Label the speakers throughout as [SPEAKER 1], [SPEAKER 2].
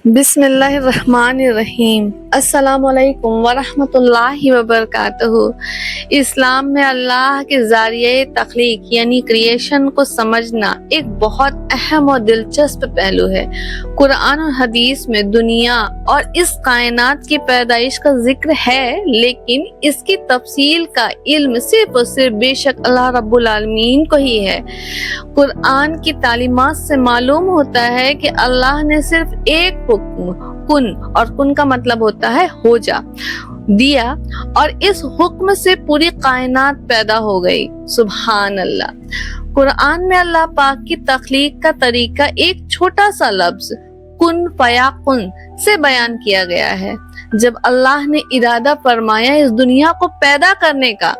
[SPEAKER 1] بسم اللہ الرحمن الرحیم۔ السلام علیکم ورحمۃ اللہ وبرکاتہ۔ اسلام میں اللہ کے ذریعے تخلیق یعنی کریشن کو سمجھنا ایک بہت اہم اور دلچسپ پہلو ہے۔ قرآن اور حدیث میں دنیا اور اس کائنات کی پیدائش کا ذکر ہے، لیکن اس کی تفصیل کا علم صرف اور صرف بے شک اللہ رب العالمین کو ہی ہے۔ قرآن کی تعلیمات سے معلوم ہوتا ہے کہ اللہ نے صرف ایک حکم کن، اور کن کا مطلب ہوتا ہے ہو جا، دیا اور اس حکم سے پوری کائنات پیدا ہو گئی۔ سبحان اللہ۔ قرآن میں اللہ پاک کی تخلیق کا طریقہ ایک چھوٹا سا لفظ کن فیکن سے بیان کیا گیا ہے۔ جب اللہ نے ارادہ فرمایا اس دنیا کو پیدا کرنے کا،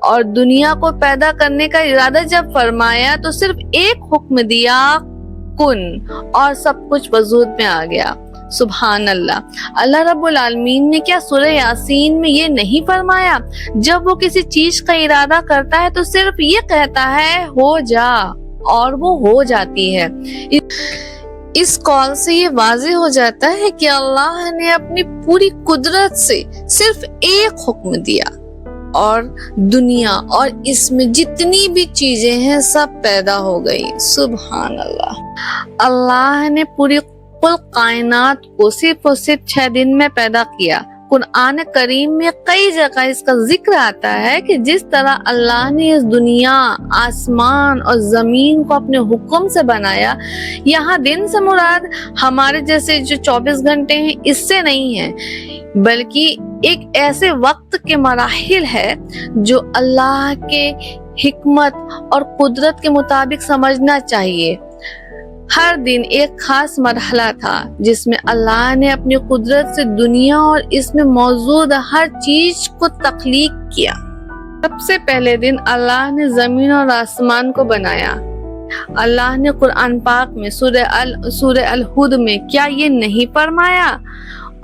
[SPEAKER 1] اور دنیا کو پیدا کرنے کا ارادہ جب فرمایا تو صرف ایک حکم دیا کن، اور سب کچھ وجود میں آ گیا۔ سبحان اللہ۔ اللہ رب العالمین نے کیا سورہ یاسین میں یہ نہیں فرمایا؟ جب وہ کسی چیز کا ارادہ کرتا ہے تو صرف یہ کہتا ہے ہو جا، اور وہ ہو جاتی ہے۔ اس قول سے یہ واضح ہو جاتا ہے کہ اللہ نے اپنی پوری قدرت سے صرف ایک حکم دیا اور دنیا اور اس میں جتنی بھی چیزیں ہیں سب پیدا ہو گئی۔ سبحان اللہ۔ اللہ نے پوری کل کائنات کو صرف اور صرف 6 دن میں پیدا کیا۔ قرآن کریم میں کئی جگہ اس کا ذکر آتا ہے کہ جس طرح اللہ نے اس دنیا، آسمان اور زمین کو اپنے حکم سے بنایا، یہاں دن سے مراد ہمارے جیسے جو 24 گھنٹے ہیں اس سے نہیں ہے، بلکہ ایک ایسے وقت کے مراحل ہے جو اللہ کے حکمت اور قدرت کے مطابق سمجھنا چاہیے۔ ہر دن ایک خاص مرحلہ تھا جس میں اللہ نے اپنی قدرت سے دنیا اور اس میں موجود ہر چیز کو تخلیق کیا۔ سب سے پہلے دن اللہ نے زمین اور آسمان کو بنایا۔ اللہ نے قرآن پاک میں سورہ الہود میں کیا یہ نہیں فرمایا؟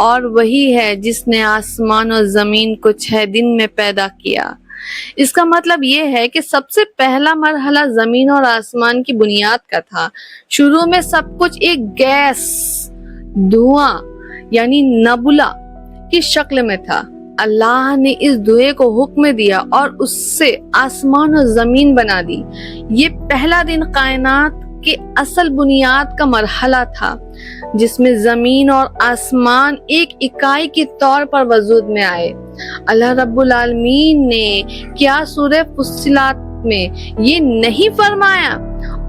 [SPEAKER 1] اور وہی ہے جس نے آسمان اور زمین کو 6 دن میں پیدا کیا۔ اس کا مطلب یہ ہے کہ سب سے پہلا مرحلہ زمین اور آسمان کی بنیاد کا تھا۔ شروع میں سب کچھ ایک گیس، دھواں یعنی نبولا کی شکل میں تھا۔ اللہ نے اس دھوئے کو حکم دیا اور اس سے آسمان اور زمین بنا دی۔ یہ پہلا دن کائنات کے اصل بنیاد کا مرحلہ تھا جس میں زمین اور آسمان ایک اکائی کے طور پر وجود میں آئے۔ اللہ رب العالمین نے کیا سورہ فصلات میں یہ نہیں فرمایا؟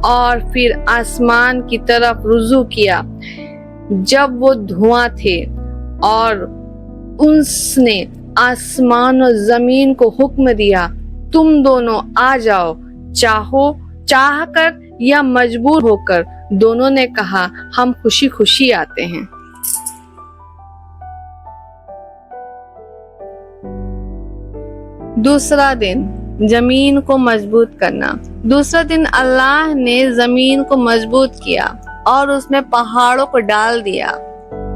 [SPEAKER 1] اور پھر آسمان کی طرف رجوع کیا جب وہ دھواں تھے، اور اس نے آسمان اور زمین کو حکم دیا تم دونوں آ جاؤ، چاہ کر یا مجبور ہو کر۔ دونوں نے کہا ہم خوشی خوشی آتے ہیں۔ دوسرا دن زمین کو مضبوط کرنا۔ دوسرا دن اللہ نے زمین کو مضبوط کیا اور اس میں پہاڑوں کو ڈال دیا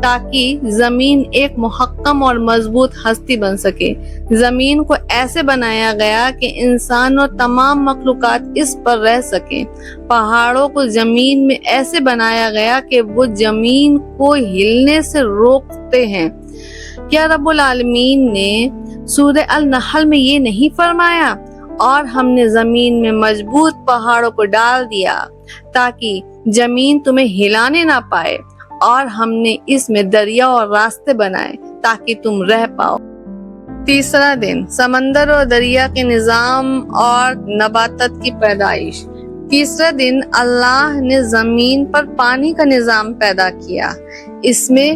[SPEAKER 1] تاکہ زمین ایک محکم اور مضبوط ہستی بن سکے۔ زمین کو ایسے بنایا گیا کہ انسان اور تمام مخلوقات اس پر رہ سکیں۔ پہاڑوں کو زمین میں ایسے بنایا گیا کہ وہ زمین کو ہلنے سے روکتے ہیں۔ کیا رب العالمین نے سورہ النحل میں یہ نہیں فرمایا؟ اور ہم نے زمین میں مضبوط پہاڑوں کو ڈال دیا تاکہ زمین تمہیں ہلانے نہ پائے، اور ہم نے اس میں دریا اور راستے بنائے تاکہ تم رہ پاؤ۔ تیسرا دن سمندر اور دریا کے نظام اور نباتات کی پیدائش۔ تیسرا دن اللہ نے زمین پر پانی کا نظام پیدا کیا۔ اس میں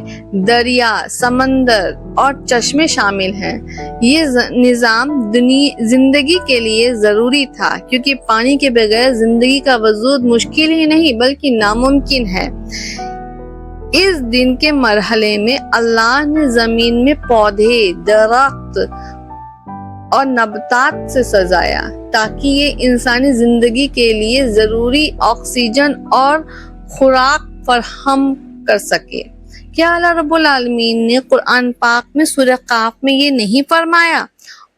[SPEAKER 1] دریا، سمندر اور چشمے شامل ہیں۔ یہ نظام زندگی کے لیے ضروری تھا کیونکہ پانی کے بغیر زندگی کا وجود مشکل ہی نہیں بلکہ ناممکن ہے۔ اس دن کے مرحلے میں اللہ نے زمین میں پودے، درخت اور نباتات سے سجایا تاکہ یہ انسانی زندگی کے لیے ضروری آکسیجن اور خوراک فراہم کر سکے۔ کیا اللہ رب العالمین نے قرآن پاک میں سورہ قاف میں یہ نہیں فرمایا؟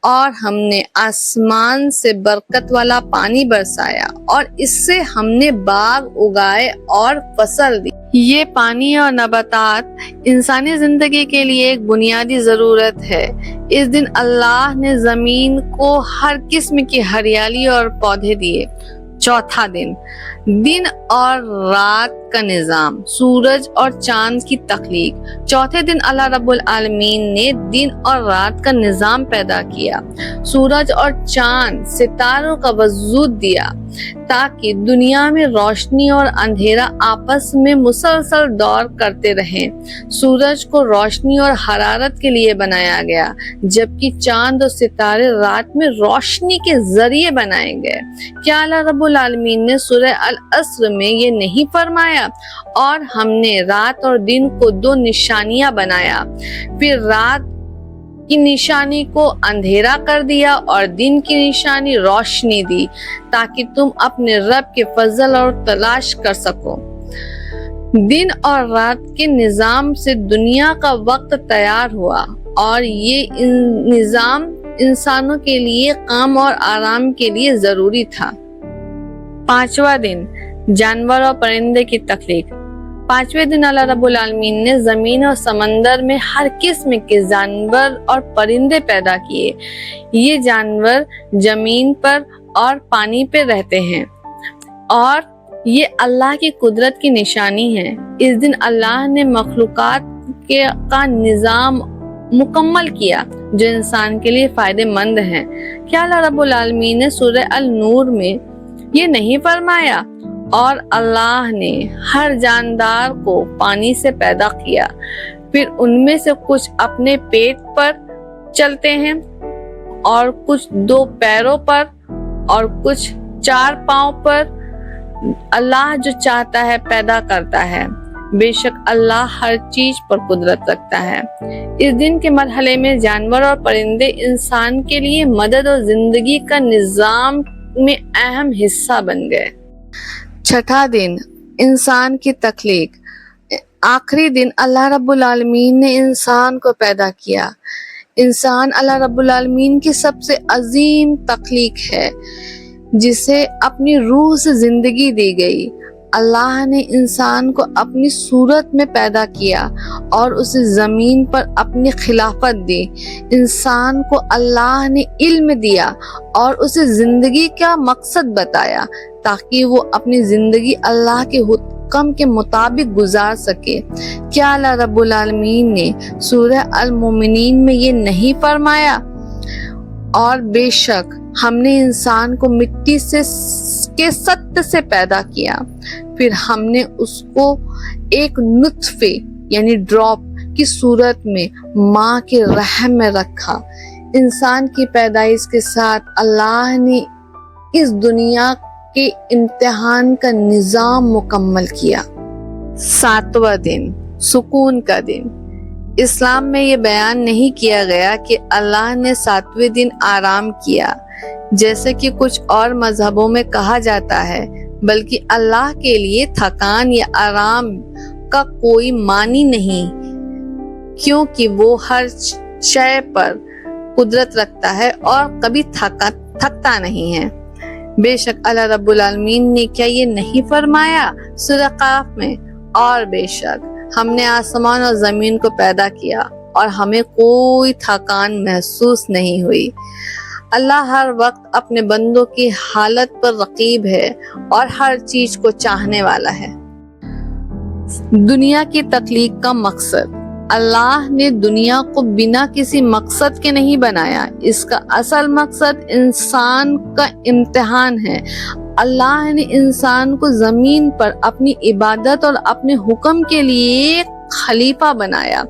[SPEAKER 1] اور ہم نے آسمان سے برکت والا پانی برسایا اور اس سے ہم نے باغ اگائے اور فصل دی۔ یہ پانی اور نباتات انسانی زندگی کے لیے ایک بنیادی ضرورت ہے۔ اس دن اللہ نے زمین کو ہر قسم کی ہریالی اور پودے دیے۔ چوتھا دن، دن اور رات کا نظام، سورج اور چاند کی تخلیق۔ چوتھے دن اللہ رب العالمین نے دن اور رات کا نظام پیدا کیا، سورج اور چاند، ستاروں کا وجود دیا تاکہ دنیا میں روشنی اور اندھیرا آپس میں مسلسل دور کرتے رہیں۔ سورج کو روشنی اور حرارت کے لیے بنایا گیا، جبکہ چاند اور ستارے رات میں روشنی کے ذریعے بنائے گئے۔ کیا اللہ رب العالمین نے سورہ العصر میں یہ نہیں فرمایا، اور ہم نے رات اور دن کو دو نشانیاں بنایا، پھر رات کی نشانی کو اندھیرا کر دیا اور دن کی نشانی روشنی دی، تاکہ تم اپنے رب کے فضل اور تلاش کر سکو۔ دن اور رات کے نظام سے دنیا کا وقت تیار ہوا، اور یہ نظام انسانوں کے لیے کام اور آرام کے لیے ضروری تھا۔ پانچواں دن، جانور اور پرندے کی تخلیق۔ پانچویں دن اللہ رب العالمین نے زمین اور سمندر میں ہر قسم کے جانور اور پرندے پیدا کیے۔ یہ جانور زمین پر اور پانی پہ رہتے ہیں، اور یہ اللہ کی قدرت کی نشانی ہے۔ اس دن اللہ نے مخلوقات کا نظام مکمل کیا جو انسان کے لیے فائدہ مند ہے۔ کیا اللہ رب العالمین نے سورہ النور میں یہ نہیں فرمایا، اور اللہ نے ہر جاندار کو پانی سے پیدا کیا، پھر ان میں سے کچھ اپنے پیٹ پر چلتے ہیں، اور کچھ دو پیروں پر، اور کچھ چار پاؤں پر۔ اللہ جو چاہتا ہے پیدا کرتا ہے، بے شک اللہ ہر چیز پر قدرت رکھتا ہے۔ اس دن کے مرحلے میں جانور اور پرندے انسان کے لیے مدد اور زندگی کا نظام میں اہم حصہ بن گئے۔ چھٹا دن، انسان کی تخلیق۔ آخری دن اللہ رب العالمین نے انسان کو پیدا کیا۔ انسان اللہ رب العالمین کی سب سے عظیم تخلیق ہے، جسے اپنی روح سے زندگی دی گئی۔ اللہ نے انسان کو اپنی صورت میں پیدا کیا اور اسے زمین پر اپنی خلافت دی۔ انسان کو اللہ نے علم دیا اور اسے زندگی کا مقصد بتایا، تاکہ وہ اپنی زندگی اللہ کے حکم کے مطابق گزار سکے۔ کیا اللہ رب العالمین نے سورہ المومنین میں یہ نہیں فرمایا، اور بے شک ہم نے انسان کو مٹی کے سطح سے پیدا کیا، پھر ہم نے اس کو ایک نطفے یعنی ڈراپ کی صورت میں ماں کے رحم میں رکھا۔ انسان کی پیدائش کے ساتھ اللہ نے اس دنیا کے امتحان کا نظام مکمل کیا۔ ساتواں دن، سکون کا دن۔ اسلام میں یہ بیان نہیں کیا گیا کہ اللہ نے ساتویں دن آرام کیا، جیسے کہ کچھ اور مذہبوں میں کہا جاتا ہے، بلکہ اللہ کے لیے تھکان یا آرام کا کوئی معنی نہیں، کیونکہ وہ ہر شے پر قدرت رکھتا ہے اور کبھی تھکتا نہیں ہے۔ بے شک اللہ رب العالمین نے کیا یہ نہیں فرمایا سورہ قاف میں، اور بے شک ہم نے آسمان اور زمین کو پیدا کیا اور ہمیں کوئی تھکان محسوس نہیں ہوئی۔ اللہ ہر وقت اپنے بندوں کی حالت پر رقیب ہے اور ہر چیز کو چاہنے والا ہے۔ دنیا کی تخلیق کا مقصد۔ اللہ نے دنیا کو بنا کسی مقصد کے نہیں بنایا، اس کا اصل مقصد انسان کا امتحان ہے۔ اللہ نے انسان کو زمین پر اپنی عبادت اور اپنے حکم کے لیے خلیفہ بنایا۔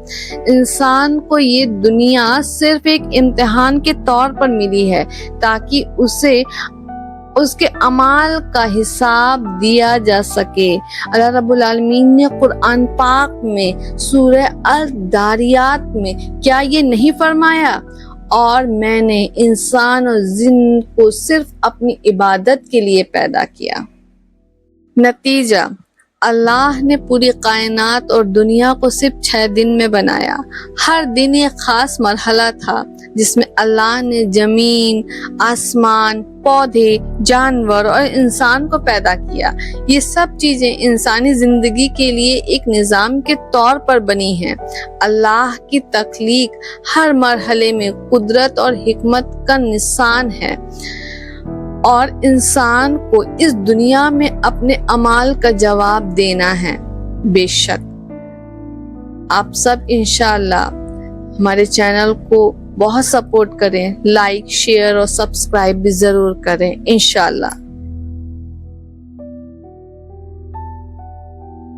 [SPEAKER 1] انسان کو یہ دنیا صرف ایک امتحان کے طور پر ملی ہے، تاکہ اسے اس کے اعمال کا حساب دیا جا سکے۔ اللہ رب العالمین نے قرآن پاک میں سورہ الذاریات میں کیا یہ نہیں فرمایا، اور میں نے انسان اور جن کو صرف اپنی عبادت کے لیے پیدا کیا۔ نتیجہ، اللہ نے پوری کائنات اور دنیا کو صرف 6 دن میں بنایا۔ ہر دن ایک خاص مرحلہ تھا۔ جس میں اللہ نے زمین، آسمان، پودے، جانور اور انسان کو پیدا کیا۔ یہ سب چیزیں انسانی زندگی کے لیے ایک نظام کے طور پر بنی ہیں۔ اللہ کی تخلیق ہر مرحلے میں قدرت اور حکمت کا نشان ہے، اور انسان کو اس دنیا میں اپنے اعمال کا جواب دینا ہے۔ بے شک آپ سب انشاءاللہ ہمارے چینل کو بہت سپورٹ کریں، لائک، شیئر اور سبسکرائب بھی ضرور کریں انشاءاللہ۔